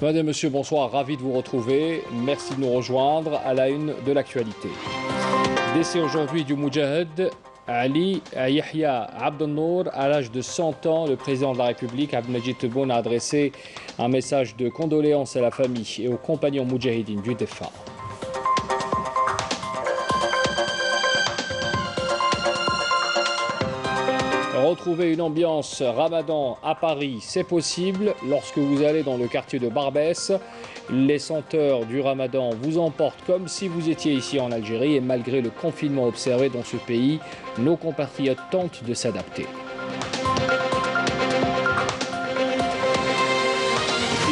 Madame et Monsieur, bonsoir, ravi de vous retrouver. Merci de nous rejoindre à la une de l'actualité. Décès aujourd'hui du Moudjahid Ali Yahya Abdelnour à l'âge de 100 ans. Le président de la République, Abdelmajid Tebboune, a adressé un message de condoléances à la famille et aux compagnons moudjahidines du défunt. Retrouver une ambiance Ramadan à Paris, c'est possible. Lorsque vous allez dans le quartier de Barbès, les senteurs du Ramadan vous emportent comme si vous étiez ici en Algérie. Et malgré le confinement observé dans ce pays, nos compatriotes tentent de s'adapter.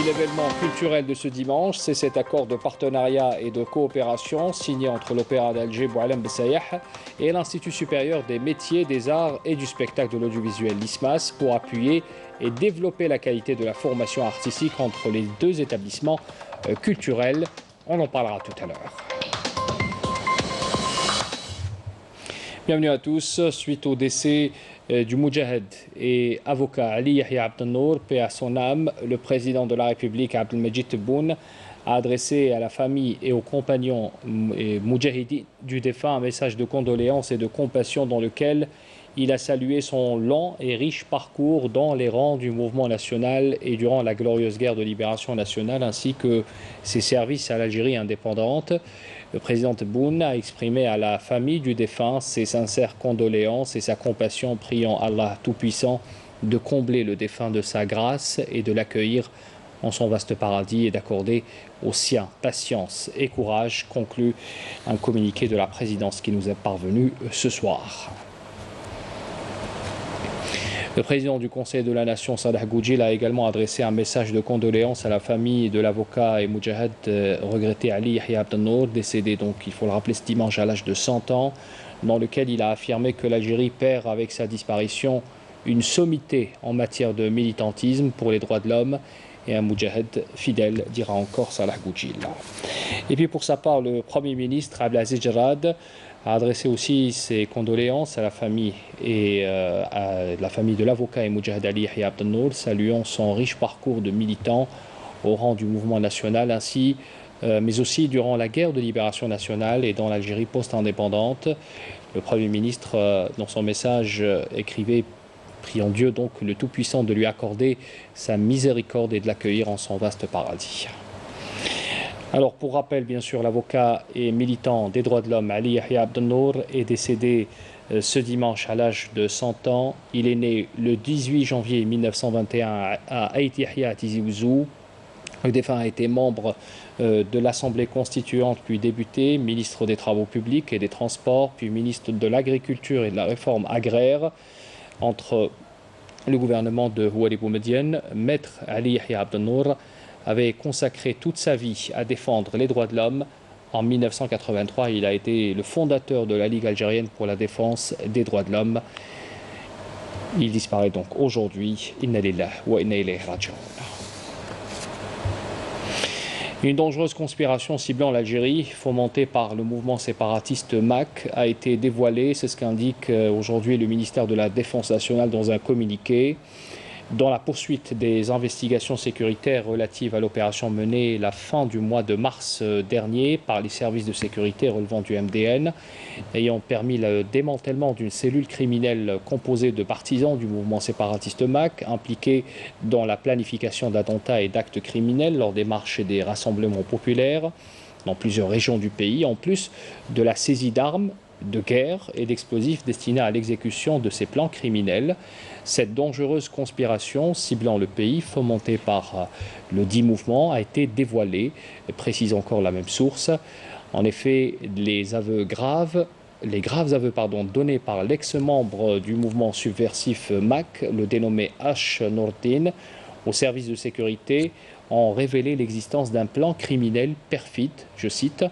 L'événement culturel de ce dimanche, c'est cet accord de partenariat et de coopération signé entre l'Opéra d'Alger Boualem Bessayah et l'Institut supérieur des métiers, des arts et du spectacle de l'audiovisuel, l'ISMAS, pour appuyer et développer la qualité de la formation artistique entre les deux établissements culturels. On en parlera tout à l'heure. Bienvenue à tous. Suite au décès du Moudjahid et avocat Ali Yahya Abdelnour, paix à son âme, le président de la République, Abdelmajid Tebboune, a adressé à la famille et aux compagnons moudjahidis du défunt un message de condoléances et de compassion dans lequel il a salué son long et riche parcours dans les rangs du mouvement national et durant la glorieuse guerre de libération nationale, ainsi que ses services à l'Algérie indépendante. Le président Tebboune a exprimé à la famille du défunt ses sincères condoléances et sa compassion, priant Allah Tout-Puissant de combler le défunt de sa grâce et de l'accueillir en son vaste paradis et d'accorder aux siens patience et courage, conclut un communiqué de la présidence qui nous est parvenu ce soir. Le président du Conseil de la Nation, Salah Goudjil, a également adressé un message de condoléances à la famille de l'avocat et moudjahid regretté Ali Yahya Abdelnour, décédé donc, il faut le rappeler, ce dimanche à l'âge de 100 ans, dans lequel il a affirmé que l'Algérie perd avec sa disparition une sommité en matière de militantisme pour les droits de l'homme, et un moudjahid fidèle, dira encore Salah Goudjil. Et puis pour sa part, le Premier ministre Abdelaziz Jarrad a adressé aussi ses condoléances à la famille et à la famille de l'avocat et moudjahid Ali Yahya Abdelnour, saluant son riche parcours de militant au rang du mouvement national, ainsi mais aussi durant la guerre de libération nationale et dans l'Algérie post-indépendante. Le Premier ministre, dans son message, écrivait: prions Dieu donc le Tout-Puissant de lui accorder sa miséricorde et de l'accueillir en son vaste paradis. Alors, pour rappel, bien sûr, l'avocat et militant des droits de l'homme Ali Yahya Abdelnour est décédé ce dimanche à l'âge de 100 ans. Il est né le 18 janvier 1921 à Aït Yahya à Tizi Ouzou. Le défunt a été membre de l'Assemblée constituante, puis député, ministre des Travaux publics et des Transports, puis ministre de l'Agriculture et de la Réforme agraire. Entre le gouvernement de Ouali Boumedienne, Maître Ali Yahya Abdelnour avait consacré toute sa vie à défendre les droits de l'homme. En 1983, il a été le fondateur de la Ligue algérienne pour la défense des droits de l'homme. Il disparaît donc aujourd'hui. Inna lillahi wa inna ilayhi raji'un. Une dangereuse conspiration ciblant l'Algérie, fomentée par le mouvement séparatiste MAC, a été dévoilée. C'est ce qu'indique aujourd'hui le ministère de la Défense nationale dans un communiqué. Dans la poursuite des investigations sécuritaires relatives à l'opération menée la fin du mois de mars dernier par les services de sécurité relevant du MDN, ayant permis le démantèlement d'une cellule criminelle composée de partisans du mouvement séparatiste MAC, impliqués dans la planification d'attentats et d'actes criminels lors des marches et des rassemblements populaires dans plusieurs régions du pays, en plus de la saisie d'armes de guerre et d'explosifs destinés à l'exécution de ces plans criminels. Cette dangereuse conspiration ciblant le pays, fomentée par le dit mouvement, a été dévoilée, précise encore la même source. En effet, les graves aveux donnés par l'ex-membre du mouvement subversif MAC, le dénommé H. Nordin, au service de sécurité, ont révélé l'existence d'un plan criminel perfide, je cite,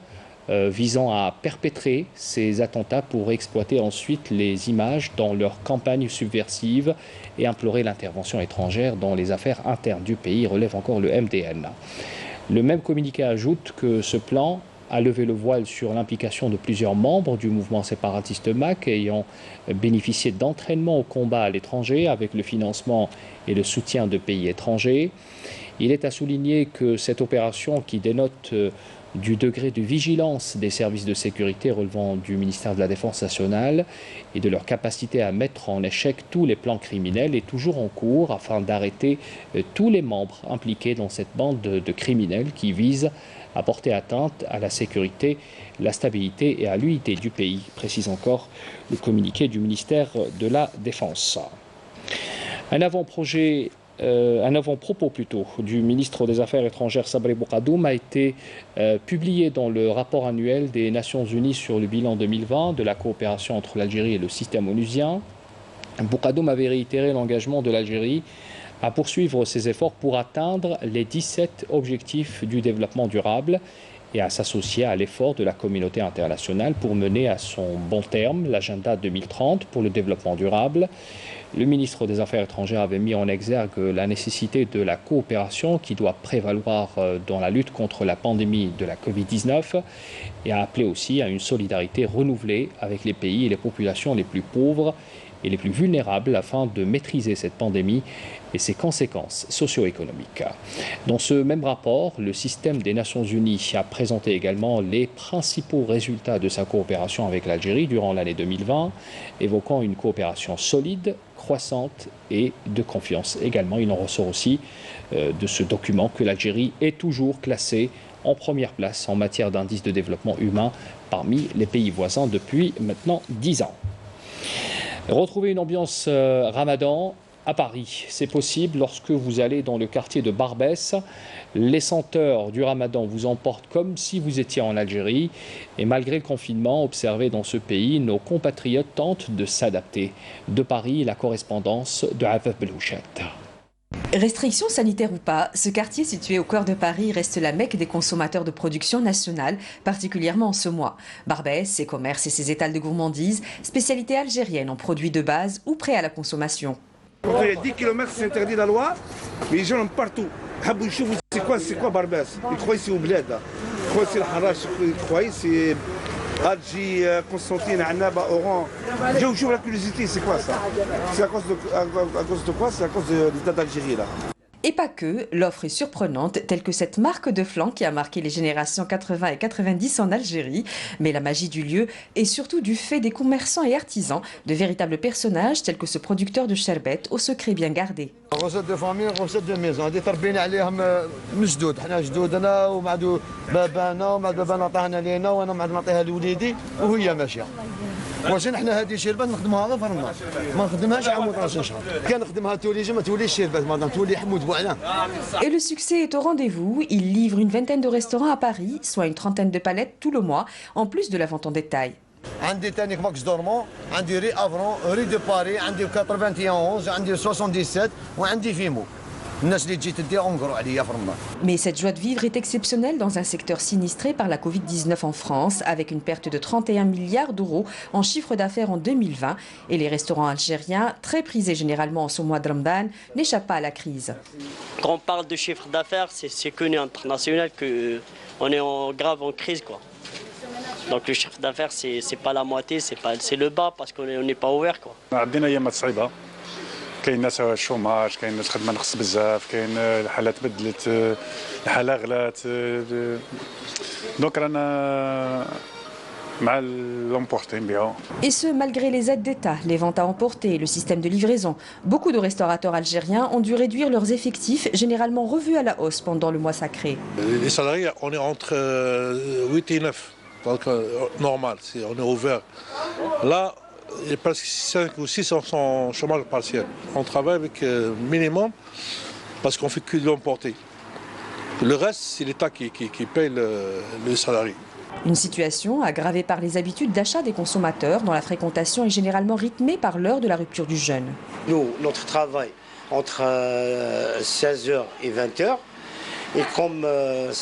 visant à perpétrer ces attentats pour exploiter ensuite les images dans leur campagne subversive et implorer l'intervention étrangère dans les affaires internes du pays, relève encore le MDN. Le même communiqué ajoute que ce plan a levé le voile sur l'implication de plusieurs membres du mouvement séparatiste MAC ayant bénéficié d'entraînement au combat à l'étranger avec le financement et le soutien de pays étrangers. Il est à souligner que cette opération, qui dénote du degré de vigilance des services de sécurité relevant du ministère de la Défense nationale et de leur capacité à mettre en échec tous les plans criminels, est toujours en cours afin d'arrêter tous les membres impliqués dans cette bande de criminels qui vise à porter atteinte à la sécurité, la stabilité et à l'unité du pays, précise encore le communiqué du ministère de la Défense. Un avant-propos du ministre des Affaires étrangères Sabri Boukadoum a été publié dans le rapport annuel des Nations Unies sur le bilan 2020 de la coopération entre l'Algérie et le système onusien. Boukadoum avait réitéré l'engagement de l'Algérie à poursuivre ses efforts pour atteindre les 17 objectifs du développement durable et à s'associer à l'effort de la communauté internationale pour mener à son bon terme l'agenda 2030 pour le développement durable. Le ministre des Affaires étrangères avait mis en exergue la nécessité de la coopération qui doit prévaloir dans la lutte contre la pandémie de la Covid-19 et a appelé aussi à une solidarité renouvelée avec les pays et les populations les plus pauvres et les plus vulnérables afin de maîtriser cette pandémie et ses conséquences socio-économiques. Dans ce même rapport, le système des Nations Unies a présenté également les principaux résultats de sa coopération avec l'Algérie durant l'année 2020, évoquant une coopération solide, croissante et de confiance. Également, il en ressort aussi de ce document que l'Algérie est toujours classée en première place en matière d'indice de développement humain parmi les pays voisins depuis maintenant 10 ans. Retrouver une ambiance Ramadan à Paris, c'est possible lorsque vous allez dans le quartier de Barbès. Les senteurs du Ramadan vous emportent comme si vous étiez en Algérie. Et malgré le confinement observé dans ce pays, nos compatriotes tentent de s'adapter. De Paris, la correspondance de Afaf Belouchet. Restrictions sanitaires ou pas, ce quartier situé au cœur de Paris reste la mecque des consommateurs de production nationale, particulièrement en ce mois. Barbès, ses commerces et ses étals de gourmandise, spécialité algérienne en produits de base ou prêts à la consommation. Il y a 10 km, c'est interdit la loi, mais les gens ont partout. C'est quoi Barbès? Ils croient que c'est au bled. Ils croient que c'est le Harash, ils croient que c'est Adji, Constantine, Annaba, Oran. J'ai toujours la curiosité, c'est quoi ça? C'est à cause de quoi? C'est à cause de l'État d'Algérie là. Et pas que, l'offre est surprenante, telle que cette marque de flan qui a marqué les générations 80 et 90 en Algérie. Mais la magie du lieu est surtout du fait des commerçants et artisans, de véritables personnages tels que ce producteur de sherbet au secret bien gardé. recette de famille, recette de maison. هذه تربينا عليهم من جدود، حنا جدودنا ومع بابانا ومع بابانا عطاها لينا وانا مع نعطيها لوليدي وهي ماشيه. واش نحنا هذه الشربات نخدموها غير في رمضان، ما نخدمهاش عام 12 شهر. كان نخدمها تولي ما توليش الشربات مادام تولي حمود بوعلان. Et le succès est au rendez-vous. Il livre une vingtaine de restaurants à Paris, soit une trentaine de palettes tout le mois, en plus de la vente en détail. عندي تاني ماكس دورمون، عندي ري افرون، ري دو باري، عندي 91، عندي 77 وعندي فيمو. الناس اللي تجي تدي اونغرو عليا في رمضان. Mais cette joie de vivre est exceptionnelle dans un secteur sinistré par la Covid-19 en France, avec une perte de 31 milliards d'euros en chiffre d'affaires en 2020. Et les restaurants algériens, très prisés généralement en ce mois de Ramadan, n'échappent pas à la crise. Quand on parle de chiffre d'affaires, c'est connu international qu'on est grave en crise, quoi. Donc le chiffre d'affaires, c'est pas la moitié, c'est le bas parce qu'on n'est pas ouvert, quoi. كاين ناس الشوماج، كاين ناس خدمه نقص بزاف، كاين الحاله تبدلت، الحاله غلات، دونك رانا مع l'emporter نبيعو. Et ce, malgré les aides d'État, les ventes à emporter et le système de livraison. Beaucoup de restaurateurs algériens ont dû réduire leurs effectifs, généralement revus à la hausse pendant le mois sacré. Les salariés, on est entre 8 et 9, donc normal, on est ouvert. Là, il y a presque 5 ou 6 sont en chômage partiel. On travaille avec minimum parce qu'on ne fait que de l'emporter. Le reste, c'est l'État qui paye le salarié. Une situation aggravée par les habitudes d'achat des consommateurs dont la fréquentation est généralement rythmée par l'heure de la rupture du jeûne. Nous, notre travail entre 16h et 20h. Et comme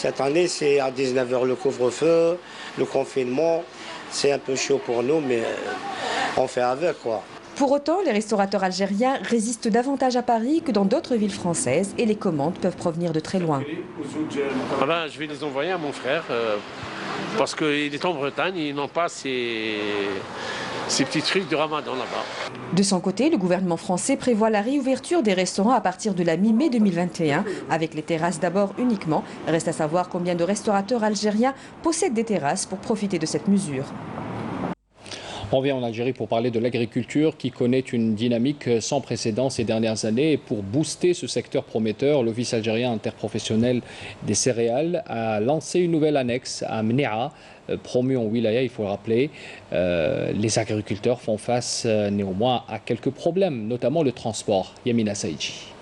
cette année, c'est à 19h le couvre-feu, le confinement, c'est un peu chaud pour nous, mais on fait avec, quoi. Pour autant, les restaurateurs algériens résistent davantage à Paris que dans d'autres villes françaises et les commandes peuvent provenir de très loin. Je vais les envoyer à mon frère Parce qu'il est en Bretagne, ils n'ont pas ces petits trucs de Ramadan là-bas. De son côté, le gouvernement français prévoit la réouverture des restaurants à partir de la mi-mai 2021, avec les terrasses d'abord uniquement. Reste à savoir combien de restaurateurs algériens possèdent des terrasses pour profiter de cette mesure. On revient en Algérie pour parler de l'agriculture qui connaît une dynamique sans précédent ces dernières années. Et pour booster ce secteur prometteur, l'Office algérien interprofessionnel des céréales a lancé une nouvelle annexe à Mnéa, promue en wilaya, il faut le rappeler. Les agriculteurs font face néanmoins à quelques problèmes, notamment le transport. Yamina Saïdji.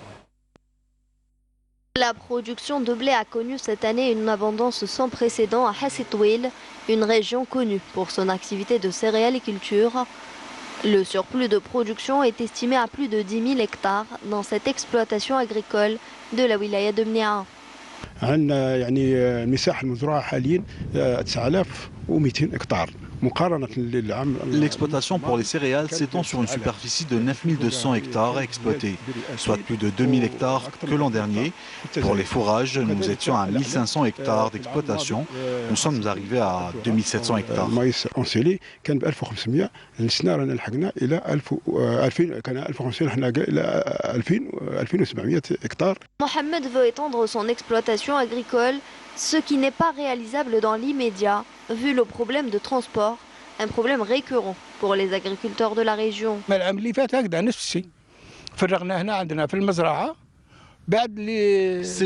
La production de blé a connu cette année une abondance sans précédent à Hassitouil, une région connue pour son activité de céréaliculture. Le surplus de production est estimé à plus de 10 000 hectares dans cette exploitation agricole de la wilaya de Mnéa. L'exploitation pour les céréales s'étend sur une superficie de 9200 hectares à exploiter, soit plus de 2000 hectares que l'an dernier. Pour les fourrages, nous étions à 1500 hectares d'exploitation. Nous sommes arrivés à 2700 hectares. Mohamed veut étendre son exploitation agricole, ce qui n'est pas réalisable dans l'immédiat, vu le problème de transport, un problème récurrent pour les agriculteurs de la région. C'est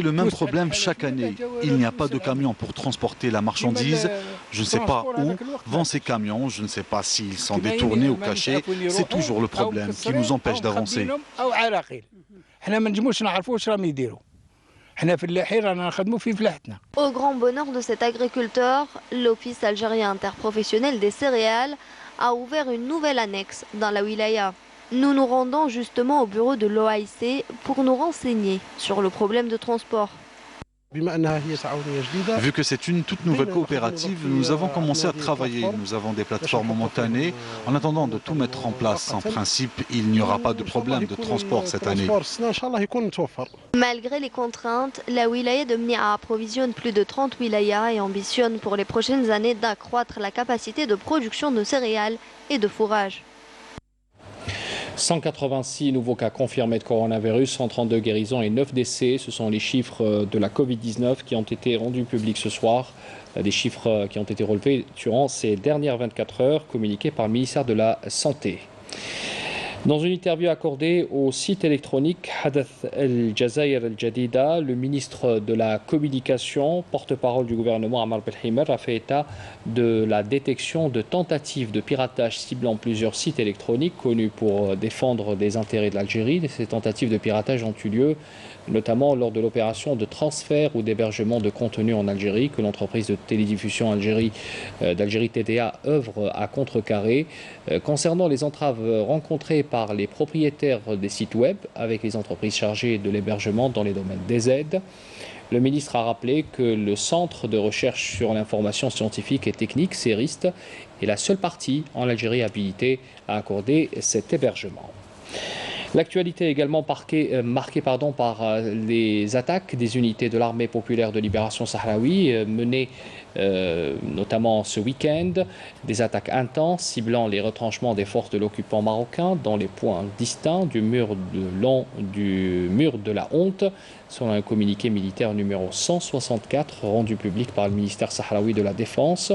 le même problème chaque année. Il n'y a pas de camion pour transporter la marchandise. Je ne sais pas où vont ces camions, je ne sais pas s'ils sont détournés ou cachés. C'est toujours le problème qui nous empêche d'avancer. Au grand bonheur de cet agriculteur, l'Office algérien interprofessionnel des céréales a ouvert une nouvelle annexe dans la wilaya. Nous nous rendons justement au bureau de l'OAIC pour nous renseigner sur le problème de transport. Vu que c'est une toute nouvelle coopérative, nous avons commencé à travailler. Nous avons des plateformes momentanées en attendant de tout mettre en place. En principe, il n'y aura pas de problème de transport cette année. Malgré les contraintes, la wilaya de Mnéa approvisionne plus de 30 wilayas et ambitionne pour les prochaines années d'accroître la capacité de production de céréales et de fourrage. 186 nouveaux cas confirmés de coronavirus, 132 guérisons et 9 décès. Ce sont les chiffres de la Covid-19 qui ont été rendus publics ce soir. Des chiffres qui ont été relevés durant ces dernières 24 heures, communiqués par le ministère de la Santé. Dans une interview accordée au site électronique Hadath El Jazair El Jadida, le ministre de la Communication, porte-parole du gouvernement Ammar Belhimer, a fait état de la détection de tentatives de piratage ciblant plusieurs sites électroniques connus pour défendre les intérêts de l'Algérie. Ces tentatives de piratage ont eu lieu notamment lors de l'opération de transfert ou d'hébergement de contenu en Algérie que l'entreprise de télédiffusion d'Algérie TDA œuvre à contrecarrer. Concernant les entraves rencontrées par les propriétaires des sites web avec les entreprises chargées de l'hébergement dans les domaines des aides, le ministre a rappelé que le Centre de recherche sur l'information scientifique et technique, CERIST, est la seule partie en Algérie habilitée à accorder cet hébergement. L'actualité est également marquée par les attaques des unités de l'armée populaire de libération sahraoui menées notamment ce week-end. Des attaques intenses ciblant les retranchements des forces de l'occupant marocain dans les points distincts du mur de la honte, selon un communiqué militaire numéro 164 rendu public par le ministère sahraoui de la Défense.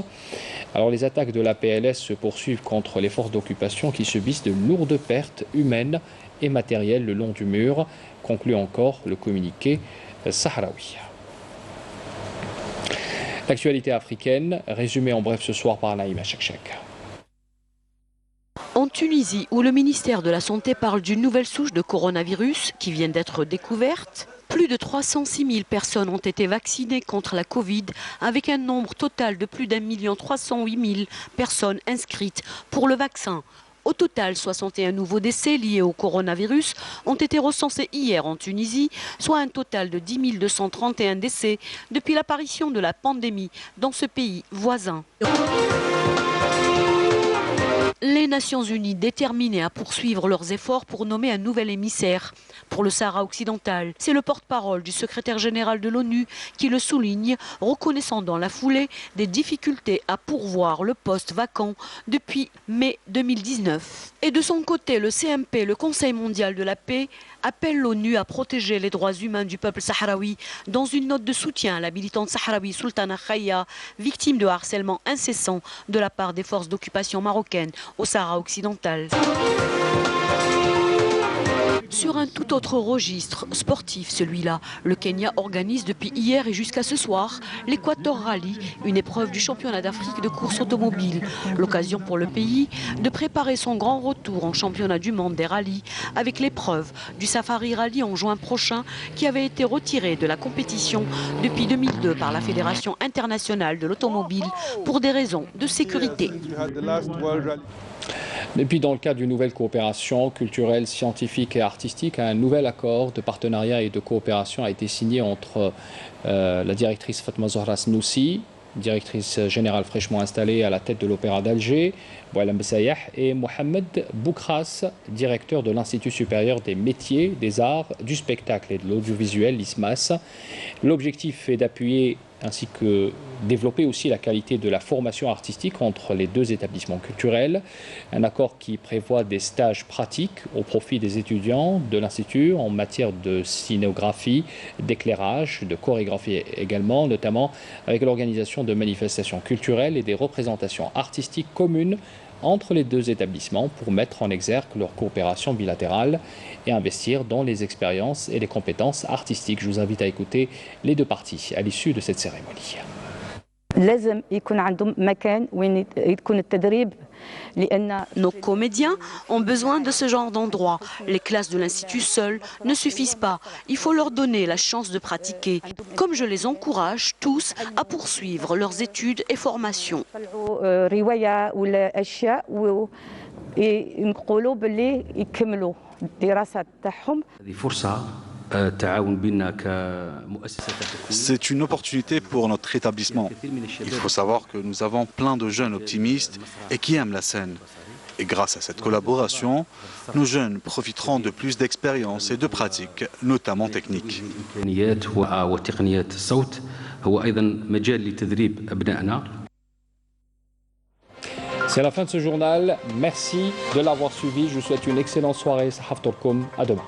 Alors les attaques de la PLS se poursuivent contre les forces d'occupation qui subissent de lourdes pertes humaines et matérielles le long du mur, conclut encore le communiqué sahraoui. L'actualité africaine, résumée en bref ce soir par Naïma Chekchek. En Tunisie, où le ministère de la Santé parle d'une nouvelle souche de coronavirus qui vient d'être découverte, plus de 306 000 personnes ont été vaccinées contre la Covid, avec un nombre total de plus d'1 308 000 personnes inscrites pour le vaccin. Au total, 61 nouveaux décès liés au coronavirus ont été recensés hier en Tunisie, soit un total de 10 231 décès depuis l'apparition de la pandémie dans ce pays voisin. Les Nations Unies déterminées à poursuivre leurs efforts pour nommer un nouvel émissaire pour le Sahara occidental. C'est le porte-parole du secrétaire général de l'ONU qui le souligne, reconnaissant dans la foulée des difficultés à pourvoir le poste vacant depuis mai 2019. Et de son côté, le CMP, le Conseil mondial de la paix, appelle l'ONU à protéger les droits humains du peuple sahraoui dans une note de soutien à la militante sahraoui Sultana Khaya, victime de harcèlement incessant de la part des forces d'occupation marocaines au Sahara occidental. Sur un tout autre registre sportif, celui-là, le Kenya organise depuis hier et jusqu'à ce soir l'Equator Rally, une épreuve du championnat d'Afrique de course automobile. L'occasion pour le pays de préparer son grand retour en championnat du monde des rallyes avec l'épreuve du Safari Rally en juin prochain qui avait été retiré de la compétition depuis 2002 par la Fédération internationale de l'automobile pour des raisons de sécurité. Et puis dans le cadre d'une nouvelle coopération culturelle, scientifique et artistique, un nouvel accord de partenariat et de coopération a été signé entre la directrice Fatma Zahra Snoussi, directrice générale fraîchement installée à la tête de l'Opéra d'Alger, Boualem Bessayah, et Mohamed Boukras, directeur de l'Institut supérieur des métiers, des arts, du spectacle et de l'audiovisuel, l'ISMAS. L'objectif est d'appuyer ainsi que développer aussi la qualité de la formation artistique entre les deux établissements culturels. Un accord qui prévoit des stages pratiques au profit des étudiants de l'Institut en matière de scénographie, d'éclairage, de chorégraphie également, notamment avec l'organisation de manifestations culturelles et des représentations artistiques communes entre les deux établissements pour mettre en exergue leur coopération bilatérale et investir dans les expériences et les compétences artistiques. Je vous invite à écouter les deux parties à l'issue de cette cérémonie. Nos comédiens ont besoin de ce genre d'endroit. Les classes de l'Institut seules ne suffisent pas. Il faut leur donner la chance de pratiquer. Comme je les encourage tous à poursuivre leurs études et formations. C'est une opportunité pour notre établissement. Il faut savoir que nous avons plein de jeunes optimistes et qui aiment la scène. Et grâce à cette collaboration, nos jeunes profiteront de plus d'expérience et de pratiques, notamment techniques. C'est la fin de ce journal. Merci de l'avoir suivi. Je vous souhaite une excellente soirée. Sahaf Torkoum. À demain.